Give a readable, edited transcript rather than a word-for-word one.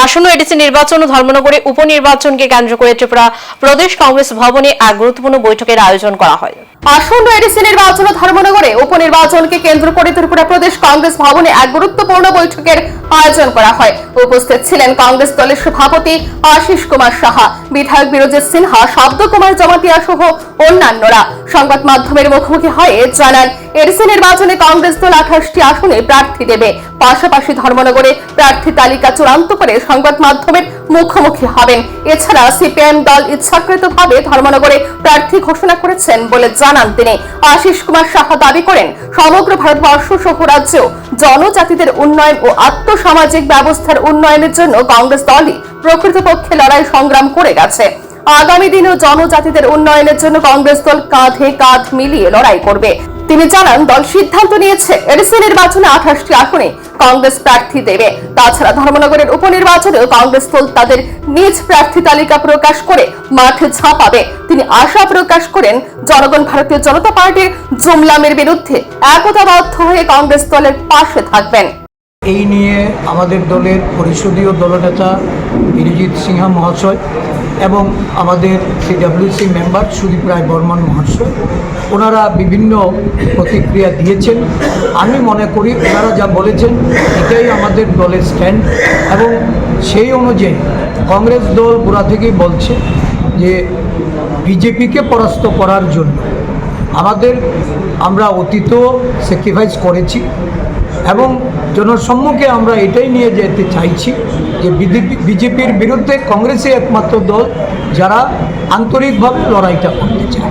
আসন্ন এডিসি নির্বাচন ও ধর্মনগরে উপনির্বাচনকে কেন্দ্র করে ত্রিপুরা প্রদেশ কংগ্রেস ভবনে এক গুরুত্বপূর্ণ বৈঠকের আয়োজন করা হয়। আসন্ন এডিসি নির্বাচন ও ধর্মনগরে উপনির্বাচনকে কেন্দ্র করে ত্রিপুরা প্রদেশ কংগ্রেস ভবনে এক গুরুত্বপূর্ণ বৈঠকের আয়োজন করা হয়। উপস্থিত ছিলেন কংগ্রেস দলের সভাপতি আশিস কুমার সাহা, বিধায়ক বিরজিৎ সিনহা, শব্দ কুমার জমাতিয়া সহ অন্যান্যরা। সংবাদ মাধ্যমের মুখোমুখি হয়ে জানান, এডিসি নির্বাচনে কংগ্রেস দল 28টি আসনে প্রার্থী দেবে। পাশাপাশি ধর্মনগরে প্রার্থী তালিকা চূড়ান্ত করে সংবাদ মাধ্যমের মুখোমুখি হবেন। এছাড়া সিপিএম দল ইচ্ছাকৃতভাবে ধর্মনগরে প্রার্থী ঘোষণা করেছেন বলে জানান তিনি। আশিস কুমার সাহা দাবি করেন, সমগ্র ভারতবর্ষ সহ রাজ্যেও জনজাতিদের উন্নয়ন ও আর্থসামাজিক ব্যবস্থার উন্নয়নের জন্য কংগ্রেস দলই প্রকৃতপক্ষে লড়াই সংগ্রাম করে গেছে। আগামী দিনেও জনজাতিদের উন্নয়নের জন্য কংগ্রেস দল কাঁধে কাঁধ মিলিয়ে লড়াই করবে। তিনি জানান, দল সিদ্ধান্ত নিয়েছে এডিসি নির্বাচনে 28টি আসনে কংগ্রেস প্রার্থী দেবে। তাছাড়া ধর্মনগরের উপনির্বাচনেও কংগ্রেস দল তাদের নিজ প্রার্থী তালিকা প্রকাশ করে মাঠে ঝাঁপাবে। তিনি আশা প্রকাশ করেন, জনগণ ভারতীয় জনতা পার্টির জুমলামের বিরুদ্ধে একতাবদ্ধ হয়ে কংগ্রেস দলের পাশে থাকবেন। এই নিয়ে আমাদের দলের পরিষদীয় দলনেতা বিরজিৎ সিনহা মহাশয় এবং আমাদের সিডব্লিউসি মেম্বার সুদীপ রায় বর্মন মহাশয়, ওনারা বিভিন্ন প্রতিক্রিয়া দিয়েছেন। আমি মনে করি ওনারা যা বলেছেন এটাই আমাদের দলের স্ট্যান্ড, এবং সেই অনুযায়ী কংগ্রেস দল গোড়া থেকেই বলছে যে বিজেপিকে পরাস্ত করার জন্য আমরা অতীতও স্যাক্রিফাইস করেছি, এবং জনসম্মুখে আমরা এটাই নিয়ে যেতে চাইছি যে বিজেপির বিরুদ্ধে কংগ্রেসই একমাত্র দল যারা আন্তরিকভাবে লড়াইটা করতে চায়।